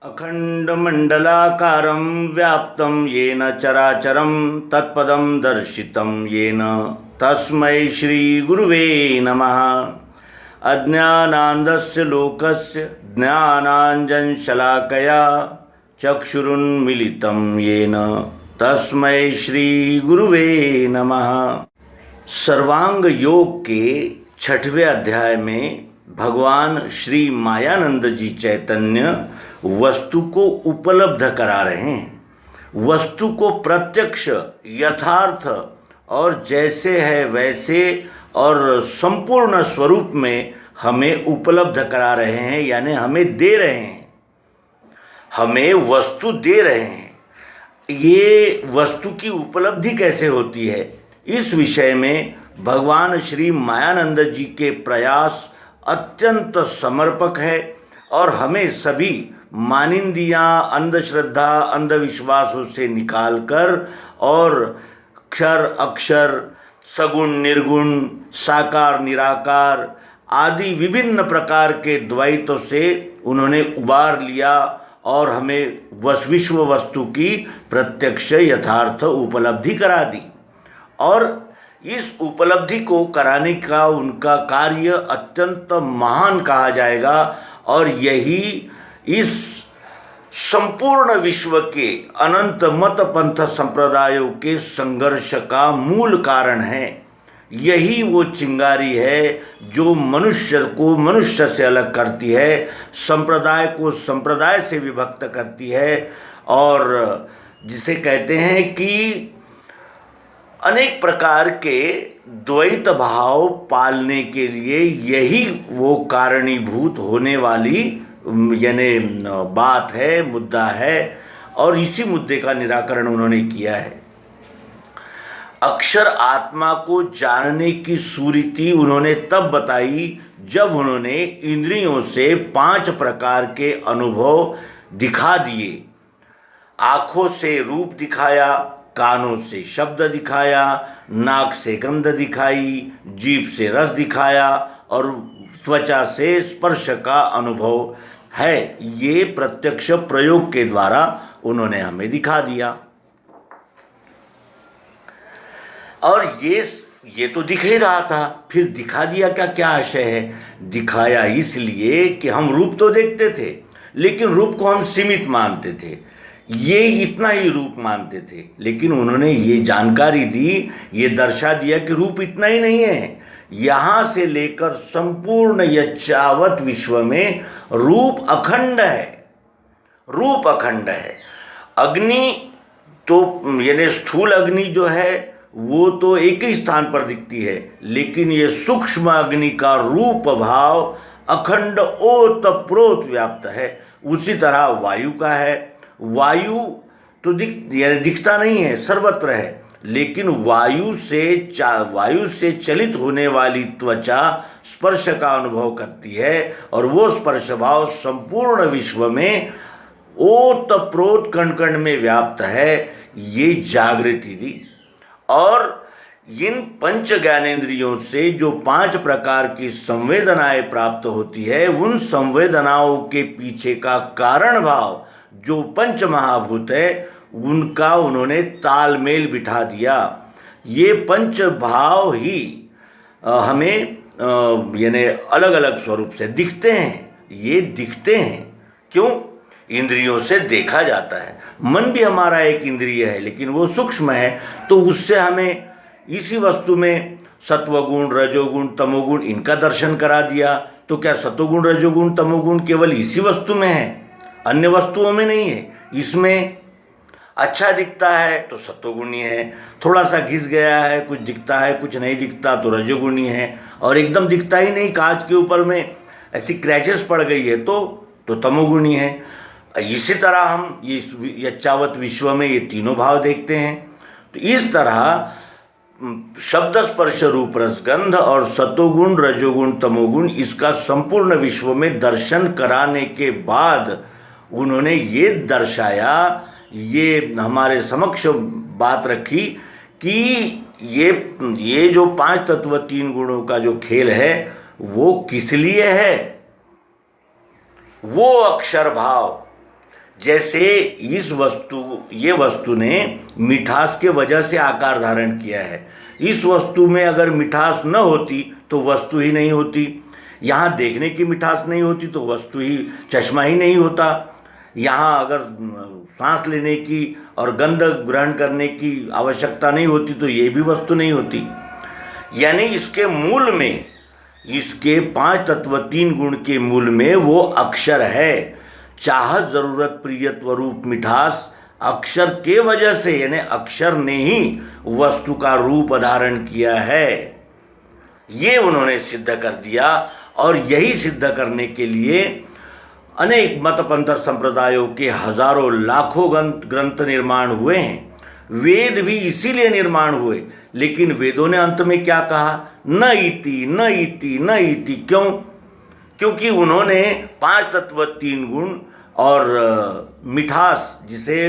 अखंडमंडलाकारं व्याप्तं येन चराचरं तत्पदं दर्शितं येन तस्मै श्रीगुरुवे नमः। अज्ञानान्धस्य लोकस्य ज्ञानाञ्जनशलाकया चक्षुरुन्मीलितं येन तस्मै श्रीगुरुवे नमः। सर्वांग योग के 6वें अध्याय में भगवान श्री मायानंद जी चैतन्य वस्तु को उपलब्ध करा रहे हैं। वस्तु को प्रत्यक्ष यथार्थ और जैसे है वैसे और संपूर्ण स्वरूप में हमें उपलब्ध करा रहे हैं, यानी हमें दे रहे हैं, हमें वस्तु दे रहे हैं। ये वस्तु की उपलब्धि कैसे होती है, इस विषय में भगवान श्री मायानंद जी के प्रयास अत्यंत समर्पक है और हमें सभी मानिंदियाँ, अंधश्रद्धा, अंधविश्वासों से निकालकर और क्षर अक्षर, सगुण निर्गुण, साकार निराकार आदि विभिन्न प्रकार के द्वैतों से उन्होंने उबार लिया और हमें विश्व वस्तु की प्रत्यक्ष यथार्थ उपलब्धि करा दी। और इस उपलब्धि को कराने का उनका कार्य अत्यंत महान कहा जाएगा और यही इस संपूर्ण विश्व के अनंत मत पंथ संप्रदायों के संघर्ष का मूल कारण है। यही वो चिंगारी है जो मनुष्य को मनुष्य से अलग करती है, संप्रदाय को संप्रदाय से विभक्त करती है और जिसे कहते हैं कि अनेक प्रकार के द्वैत भाव पालने के लिए यही वो कारणीभूत होने वाली यानी बात है, मुद्दा है और इसी मुद्दे का निराकरण उन्होंने किया है। अक्षर आत्मा को जानने की सुरीति उन्होंने तब बताई जब उन्होंने इंद्रियों से 5 प्रकार के अनुभव दिखा दिए। आँखों से रूप दिखाया, कानों से शब्द दिखाया, नाक से गंध दिखाई, जीभ से रस दिखाया और त्वचा से स्पर्श का अनुभव है। ये प्रत्यक्ष प्रयोग के द्वारा उन्होंने हमें दिखा दिया। और ये तो दिख ही रहा था, फिर दिखा दिया क्या आशय है? दिखाया इसलिए कि हम रूप तो देखते थे लेकिन रूप को हम सीमित मानते थे, ये इतना ही रूप मानते थे। लेकिन उन्होंने ये जानकारी दी, ये दर्शा दिया कि रूप इतना ही नहीं है, यहाँ से लेकर संपूर्ण यच्चावत विश्व में रूप अखंड है, रूप अखंड है। अग्नि तो यानी स्थूल अग्नि जो है वो तो एक ही स्थान पर दिखती है, लेकिन ये सूक्ष्म अग्नि का रूप भाव अखंड ओतप्रोत व्याप्त है। उसी तरह वायु का है, वायु तो दिखता नहीं है, सर्वत्र है, लेकिन वायु से चलित होने वाली त्वचा स्पर्श का अनुभव करती है और वो स्पर्श भाव संपूर्ण विश्व में ओतप्रोत कण कण में व्याप्त है। ये जागृति दी और इन पंच ज्ञानेंद्रियों से जो 5 प्रकार की संवेदनाएं प्राप्त होती है, उन संवेदनाओं के पीछे का कारण भाव जो पंच महाभूत है उनका उन्होंने तालमेल बिठा दिया। ये पंच भाव ही हमें यानी अलग अलग स्वरूप से दिखते हैं। ये दिखते हैं क्यों? इंद्रियों से देखा जाता है। मन भी हमारा एक इंद्रिय है लेकिन वो सूक्ष्म है, तो उससे हमें इसी वस्तु में सत्वगुण, रजोगुण, तमोगुण इनका दर्शन करा दिया। तो क्या सत्वगुण, रजोगुण, तमोगुण केवल इसी वस्तु में है, अन्य वस्तुओं में नहीं है? इसमें अच्छा दिखता है तो सत्वगुणी है, थोड़ा सा घिस गया है, कुछ दिखता है, कुछ नहीं दिखता तो रजोगुणी है, और एकदम दिखता ही नहीं, कांच के ऊपर में ऐसी क्रैचेस पड़ गई है तो तमोगुणी है। इसी तरह हम ये यच्चावत विश्व में ये तीनों भाव देखते हैं। तो इस तरह शब्द, स्पर्श, रूप, रस, गंध और सतोगुण, रजोगुण, तमोगुण इसका संपूर्ण विश्व में दर्शन कराने के बाद उन्होंने ये दर्शाया, ये हमारे समक्ष बात रखी कि ये जो 5 तत्व 3 गुणों का जो खेल है वो किस लिए है? वो अक्षर भाव जैसे ये वस्तु ने मिठास के वजह से आकार धारण किया है। इस वस्तु में अगर मिठास न होती तो वस्तु ही नहीं होती। यहाँ देखने की मिठास नहीं होती तो वस्तु ही, चश्मा ही नहीं होता। यहाँ अगर सांस लेने की और गंध ग्रहण करने की आवश्यकता नहीं होती तो ये भी वस्तु नहीं होती। यानी इसके मूल में, इसके 5 तत्व 3 गुण के मूल में वो अक्षर है। चाहत, जरूरत, प्रियत्व, रूप, मिठास अक्षर के वजह से, यानी अक्षर ने ही वस्तु का रूप धारण किया है। ये उन्होंने सिद्ध कर दिया। और यही सिद्ध करने के लिए अनेक मत पंथ संप्रदायों के हजारों लाखों ग्रंथ निर्माण हुए हैं। वेद भी इसीलिए निर्माण हुए। लेकिन वेदों ने अंत में क्या कहा? न इति, न इति, न इति। क्यों? क्योंकि उन्होंने 5 तत्व 3 गुण और मिठास, जिसे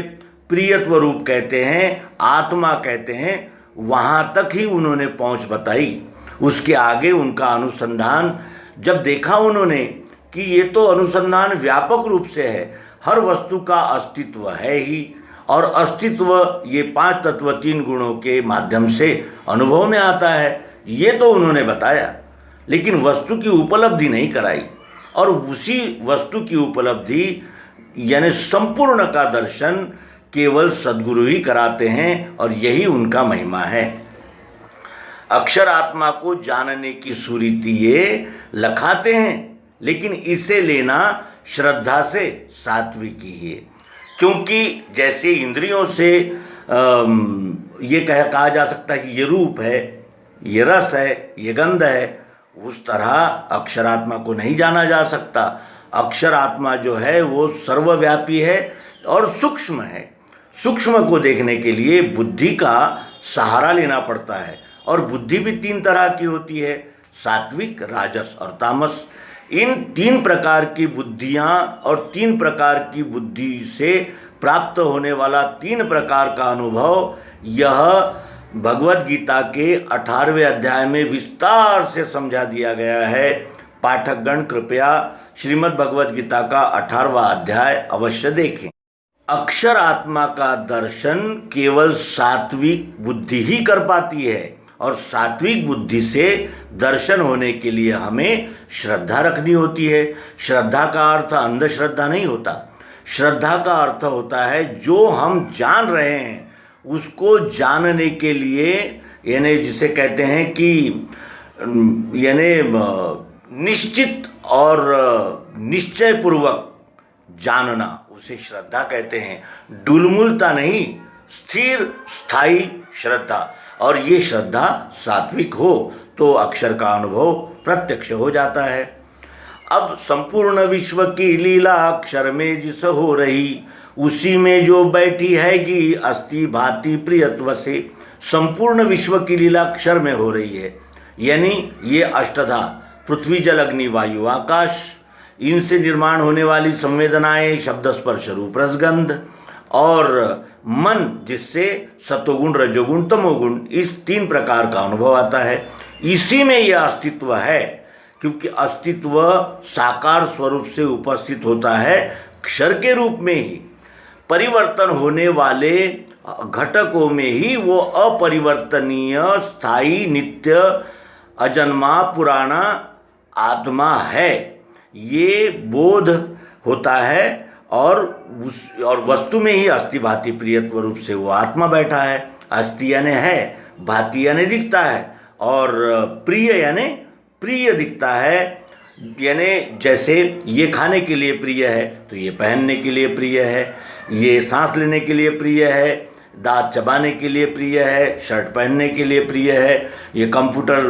प्रियत्व रूप कहते हैं, आत्मा कहते हैं, वहाँ तक ही उन्होंने पहुँच बताई। उसके आगे उनका अनुसंधान जब देखा उन्होंने कि ये तो अनुसंधान व्यापक रूप से है, हर वस्तु का अस्तित्व है ही, और अस्तित्व ये 5 तत्व 3 गुणों के माध्यम से अनुभव में आता है, ये तो उन्होंने बताया। लेकिन वस्तु की उपलब्धि नहीं कराई। और उसी वस्तु की उपलब्धि यानी संपूर्ण का दर्शन केवल सद्गुरु ही कराते हैं, और यही उनका महिमा है। अक्षर आत्मा को जानने की सुरीति ये लखाते हैं, लेकिन इसे लेना श्रद्धा से सात्विकी है। क्योंकि जैसे इंद्रियों से ये कहा जा सकता है कि ये रूप है, ये रस है, ये गंध है, उस तरह अक्षरात्मा को नहीं जाना जा सकता। अक्षर आत्मा जो है वो सर्वव्यापी है और सूक्ष्म है। सूक्ष्म को देखने के लिए बुद्धि का सहारा लेना पड़ता है। और बुद्धि भी 3 तरह की होती है, सात्विक, राजस और तामस। इन 3 प्रकार की बुद्धियाँ और 3 प्रकार की बुद्धि से प्राप्त होने वाला 3 प्रकार का अनुभव, यह भगवद गीता के 18वें अध्याय में विस्तार से समझा दिया गया है। पाठकगण कृपया श्रीमद् भगवद गीता का 18वां अध्याय अवश्य देखें। अक्षर आत्मा का दर्शन केवल सात्विक बुद्धि ही कर पाती है, और सात्विक बुद्धि से दर्शन होने के लिए हमें श्रद्धा रखनी होती है। श्रद्धा का अर्थ अंधश्रद्धा नहीं होता। श्रद्धा का अर्थ होता है जो हम जान रहे हैं उसको जानने के लिए, यानी जिसे कहते हैं कि यानी निश्चित और निश्चयपूर्वक जानना, उसे श्रद्धा कहते हैं। डुलमुलता नहीं, स्थिर स्थायी श्रद्धा। और ये श्रद्धा सात्विक हो तो अक्षर का अनुभव प्रत्यक्ष हो जाता है। अब संपूर्ण विश्व की लीला अक्षर में जिस हो रही, उसी में जो बैठी हैगी अस्थि भांति प्रियत्व से। संपूर्ण विश्व की लीला अक्षर में हो रही है। यानी ये अष्टधा, पृथ्वी जल अग्नि वायु आकाश, इनसे निर्माण होने वाली संवेदनाएं, शब्द स्पर्श रूप रसगंध, और मन, जिससे सतोगुण रजोगुण तमोगुण, इस 3 प्रकार का अनुभव आता है। इसी में यह अस्तित्व है। क्योंकि अस्तित्व साकार स्वरूप से उपस्थित होता है अक्षर के रूप में ही। परिवर्तन होने वाले घटकों में ही वो अपरिवर्तनीय, स्थायी, नित्य, अजन्मा, पुराना आत्मा है, ये बोध होता है। और वस्तु में ही अस्थि भांति प्रियत्व रूप से वो आत्मा बैठा है। अस्थि यानी है, भांति यानी दिखता है, और प्रिय यानी प्रिय दिखता है। यानी जैसे ये खाने के लिए प्रिय है तो ये पहनने के लिए प्रिय है, ये सांस लेने के लिए प्रिय है, दांत चबाने के लिए प्रिय है, शर्ट पहनने के लिए प्रिय है, ये कंप्यूटर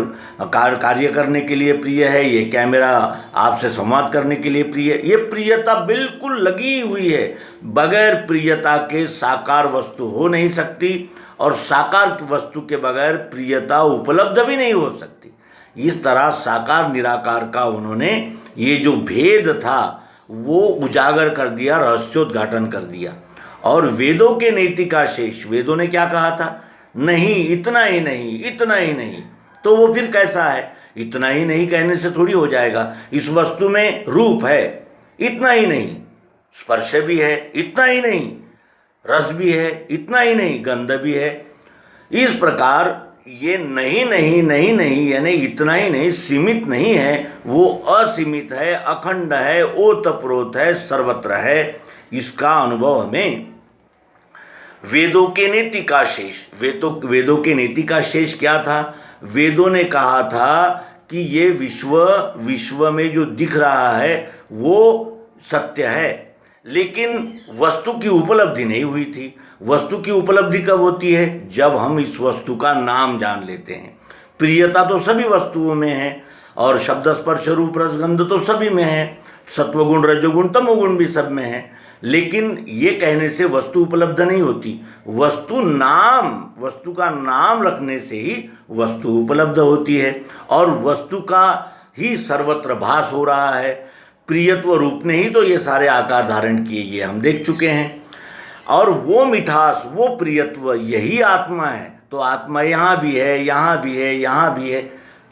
कार्य करने के लिए प्रिय है, ये कैमरा आपसे संवाद करने के लिए प्रिय है। ये प्रियता बिल्कुल लगी हुई है। बगैर प्रियता के साकार वस्तु हो नहीं सकती, और साकार वस्तु के बगैर प्रियता उपलब्ध भी नहीं हो सकती। इस तरह साकार निराकार का उन्होंने ये जो भेद था वो उजागर कर दिया, रहस्योद्घाटन कर दिया। और वेदों के नैतिका शेष, वेदों ने क्या कहा था? नहीं, इतना ही नहीं, इतना ही नहीं। तो वो फिर कैसा है? इतना ही नहीं कहने से थोड़ी हो जाएगा। इस वस्तु में रूप है, इतना ही नहीं, स्पर्श भी है, इतना ही नहीं, रस भी है, इतना ही नहीं, गंध भी है। इस प्रकार ये नहीं नहीं नहीं नहीं यानी इतना ही नहीं, सीमित नहीं है, वो असीमित है, अखंड है, ओतप्रोत है, सर्वत्र है। इसका अनुभव हमें वेदों के नीति का शेष, वेदों के नीति का शेष क्या था? वेदों ने कहा था कि ये विश्व में जो दिख रहा है वो सत्य है, लेकिन वस्तु की उपलब्धि नहीं हुई थी। वस्तु की उपलब्धि कब होती है? जब हम इस वस्तु का नाम जान लेते हैं। प्रियता तो सभी वस्तुओं में है, और शब्द स्पर्श रूप रसगंध तो सभी में है, सत्वगुण रजोगुण तमोगुण भी सब में है। लेकिन ये कहने से वस्तु उपलब्ध नहीं होती। वस्तु का नाम रखने से ही वस्तु उपलब्ध होती है, और वस्तु का ही सर्वत्र भास हो रहा है। प्रियत्व रूप ने ही तो ये सारे आकार धारण किए, ये हम देख चुके हैं। और वो मिठास, वो प्रियत्व, यही आत्मा है। तो आत्मा यहाँ भी है, यहाँ भी है, यहाँ भी है,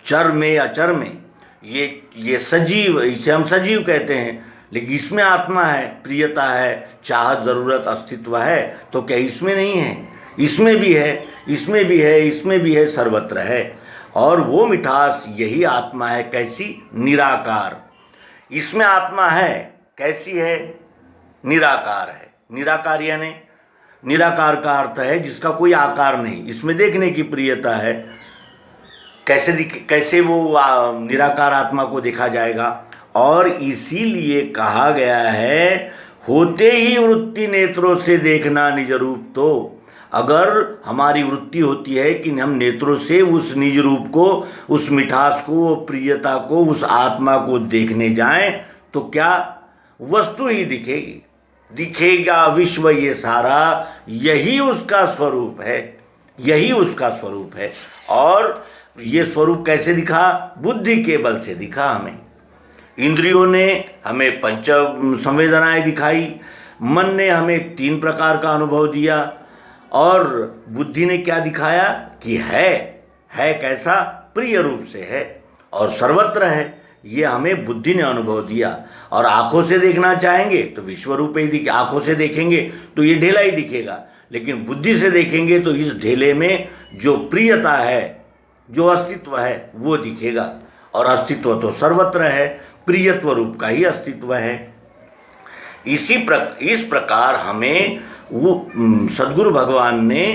चर में अचर में। ये सजीव, इसे हम सजीव कहते हैं, लेकिन इसमें आत्मा है, प्रियता है, चाहत, ज़रूरत, अस्तित्व है। तो क्या इसमें नहीं है? इसमें भी है, इसमें भी है, इसमें भी है, सर्वत्र है। और वो मिठास यही आत्मा है। कैसी? निराकार। इसमें आत्मा है, कैसी है? निराकार है। निराकार यानी, निराकार का अर्थ है जिसका कोई आकार नहीं। इसमें देखने की प्रियता है, कैसे वो निराकार आत्मा को देखा जाएगा? और इसीलिए कहा गया है, होते ही वृत्ति नेत्रों से देखना निज रूप। तो अगर हमारी वृत्ति होती है कि हम नेत्रों से उस निज रूप को, उस मिठास को, वो प्रियता को, उस आत्मा को देखने जाएं, तो क्या वस्तु ही दिखेगी, दिखेगा विश्व ये सारा। यही उसका स्वरूप है, यही उसका स्वरूप है। और ये स्वरूप कैसे दिखा? बुद्धि के बल से दिखा हमें। इंद्रियों ने हमें पंच संवेदनाएं दिखाई, मन ने हमें 3 प्रकार का अनुभव दिया, और बुद्धि ने क्या दिखाया कि है कैसा? प्रिय रूप से है और सर्वत्र है। ये हमें बुद्धि ने अनुभव दिया। और आँखों से देखना चाहेंगे तो विश्व रूप ही दिखे। आँखों से देखेंगे तो ये ढेला ही दिखेगा, लेकिन बुद्धि से देखेंगे तो इस ढेले में जो प्रियता है, जो अस्तित्व है, वो दिखेगा। और अस्तित्व तो सर्वत्र है, प्रियत्व रूप का ही अस्तित्व है। इस प्रकार हमें वो सद्गुरु भगवान ने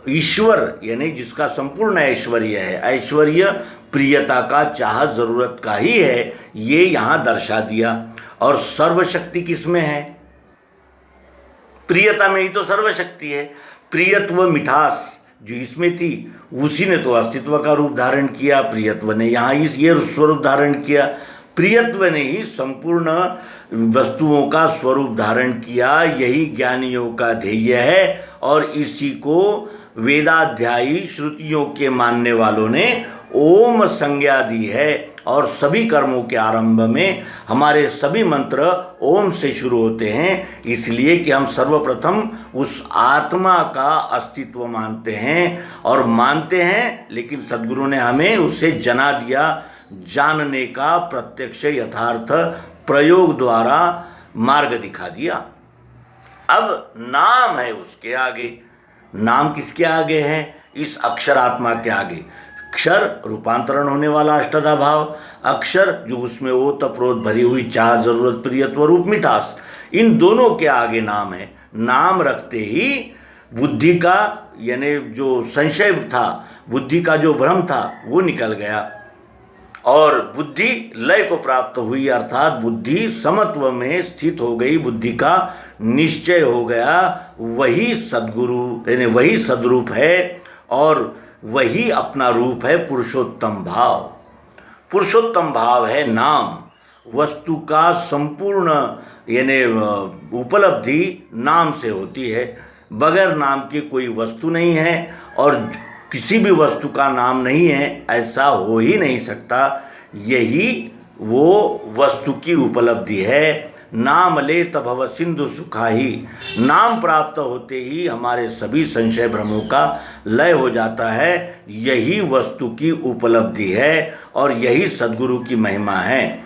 ईश्वर, यानी जिसका संपूर्ण ऐश्वर्य है, ऐश्वर्य प्रियता का, चाहत, ज़रूरत का ही है, ये यहाँ दर्शा दिया। और सर्वशक्ति किसमें है? प्रियता में ही तो सर्वशक्ति है। प्रियत्व, मिठास जो इसमें थी, उसी ने तो अस्तित्व का रूप धारण किया। प्रियत्व ने यहाँ ये स्वरूप धारण किया। प्रियत्व ने ही संपूर्ण वस्तुओं का स्वरूप धारण किया। यही ज्ञानियों का ध्येय है, और इसी को वेदाध्यायी श्रुतियों के मानने वालों ने ओम संज्ञा दी है। और सभी कर्मों के आरंभ में हमारे सभी मंत्र ओम से शुरू होते हैं, इसलिए कि हम सर्वप्रथम उस आत्मा का अस्तित्व मानते हैं। और मानते हैं, लेकिन सद्गुरु ने हमें उससे जना दिया, जानने का प्रत्यक्ष यथार्थ प्रयोग द्वारा मार्ग दिखा दिया। अब नाम है उसके आगे। नाम किसके आगे है? इस अक्षर आत्मा के आगे। अक्षर रूपांतरण होने वाला अष्टधा भाव, अक्षर जो उसमें ओतप्रोत भरी हुई चाह, जरूरत, प्रियत्व रूप मिठास, इन दोनों के आगे नाम है। नाम रखते ही बुद्धि का, यानी जो संशय था, बुद्धि का जो भ्रम था, वो निकल गया और बुद्धि लय को प्राप्त हुई। अर्थात बुद्धि समत्व में स्थित हो गई, बुद्धि का निश्चय हो गया। वही सद्गुरु, यानी वही सद्रूप है, और वही अपना रूप है पुरुषोत्तम भाव। पुरुषोत्तम भाव है नाम। वस्तु का संपूर्ण यानी उपलब्धि नाम से होती है। बगैर नाम के कोई वस्तु नहीं है, और किसी भी वस्तु का नाम नहीं है, ऐसा हो ही नहीं सकता। यही वो वस्तु की उपलब्धि है। नाम ले तब भव सिंधु सुखाही। नाम प्राप्त होते ही हमारे सभी संशय भ्रमों का लय हो जाता है। यही वस्तु की उपलब्धि है, और यही सद्गुरु की महिमा है।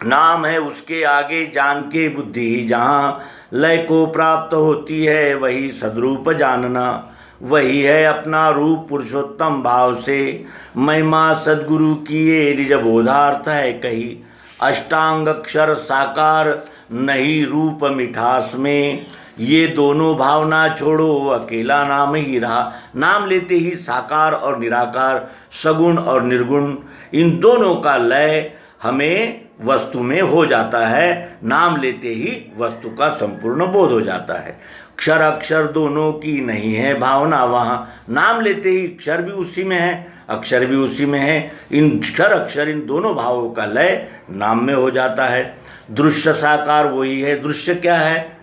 नाम है उसके आगे जान के बुद्धि ही जहाँ लय को प्राप्त होती है, वही सद्रूप जानना। वही है अपना रूप पुरुषोत्तम भाव से, महिमा सद्गुरु की ये निज बोधार्थ है कही। अष्टांग अक्षर साकार नहीं रूप मिठास में, ये दोनों भावना छोड़ो अकेला नाम ही रहा। नाम लेते ही साकार और निराकार, सगुण और निर्गुण, इन दोनों का लय हमें वस्तु में हो जाता है। नाम लेते ही वस्तु का संपूर्ण बोध हो जाता है। क्षर अक्षर दोनों की नहीं है भावना वहाँ, नाम लेते ही क्षर भी उसी में है, अक्षर भी उसी में है। इन क्षर अक्षर इन दोनों भावों का लय नाम में हो जाता है। दृश्य साकार वही है। दृश्य क्या है?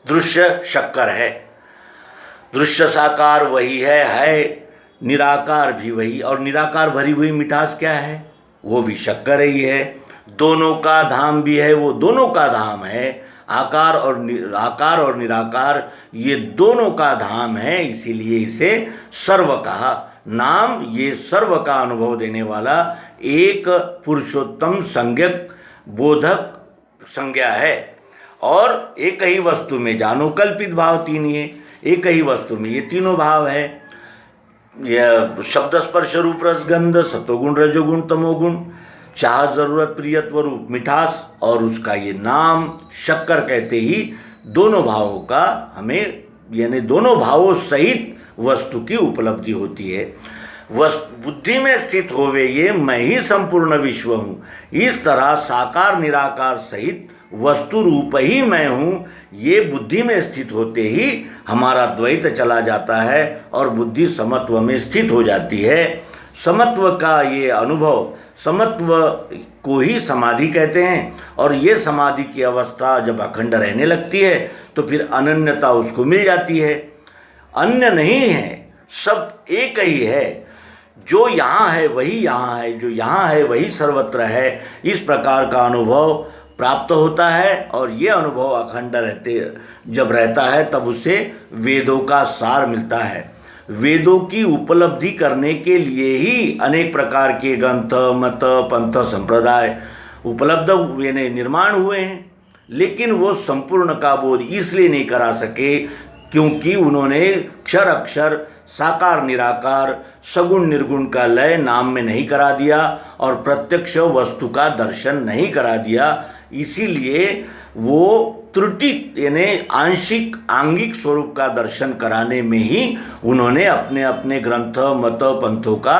दृश्य शक्कर है। दृश्य साकार वही है निराकार भी वही। और निराकार भरी हुई मिठास क्या है? वो भी शक्कर ही है। दोनों का धाम भी है, वो दोनों का धाम है। आकार और निराकार ये दोनों का धाम है, इसीलिए इसे सर्व कहा। नाम ये सर्व का अनुभव देने वाला एक पुरुषोत्तम संज्ञक बोधक संज्ञा है। और एक ही वस्तु में जानो कल्पित भाव तीन, ये एक ही वस्तु में ये तीनों भाव है। यह शब्द स्पर्श रूप रस गंध, सतोगुण रजोगुण तमोगुण, चाह जरूरत प्रियत्व रूप मिठास, और उसका ये नाम शक्कर कहते ही दोनों भावों का हमें यानी दोनों भावों सहित वस्तु की उपलब्धि होती है। बुद्धि में स्थित होवे ये मैं ही संपूर्ण विश्व हूँ। इस तरह साकार निराकार सहित वस्तु रूप ही मैं हूँ, ये बुद्धि में स्थित होते ही हमारा द्वैत चला जाता है और बुद्धि समत्व में स्थित हो जाती है। समत्व का ये अनुभव, समत्व को ही समाधि कहते हैं। और ये समाधि की अवस्था जब अखंड रहने लगती है तो फिर अनन्यता उसको मिल जाती है। अन्य नहीं है, सब एक ही है। जो यहाँ है वही यहाँ है, जो यहाँ है वही सर्वत्र है। इस प्रकार का अनुभव प्राप्त होता है। और ये अनुभव अखंड जब रहता है तब उसे वेदों का सार मिलता है। वेदों की उपलब्धि करने के लिए ही अनेक प्रकार के ग्रंथ, मत, पंथ, संप्रदाय उपलब्ध यानी निर्माण हुए हैं। लेकिन वो संपूर्ण का बोध इसलिए नहीं करा सके क्योंकि उन्होंने क्षर अक्षर, साकार निराकार, सगुण निर्गुण का लय नाम में नहीं करा दिया और प्रत्यक्ष वस्तु का दर्शन नहीं करा दिया। इसीलिए वो त्रुटि यानी आंशिक आंगिक स्वरूप का दर्शन कराने में ही उन्होंने अपने अपने ग्रंथ, मत, पंथों का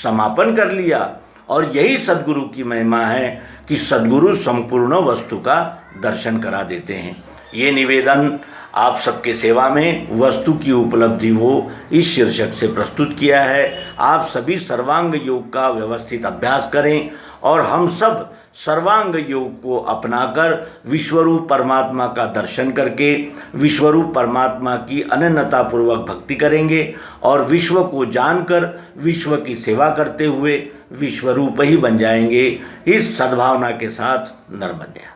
समापन कर लिया। और यही सद्गुरु की महिमा है कि सद्गुरु संपूर्ण वस्तु का दर्शन करा देते हैं। ये निवेदन आप सबके सेवा में वस्तु की उपलब्धि हो इस शीर्षक से प्रस्तुत किया है। आप सभी सर्वांग योग का व्यवस्थित अभ्यास करें और हम सब सर्वांग योग को अपनाकर विश्वरूप परमात्मा का दर्शन करके विश्वरूप परमात्मा की अनन्यतापूर्वक भक्ति करेंगे और विश्व को जानकर विश्व की सेवा करते हुए विश्वरूप ही बन जाएंगे। इस सद्भावना के साथ नर्मदे।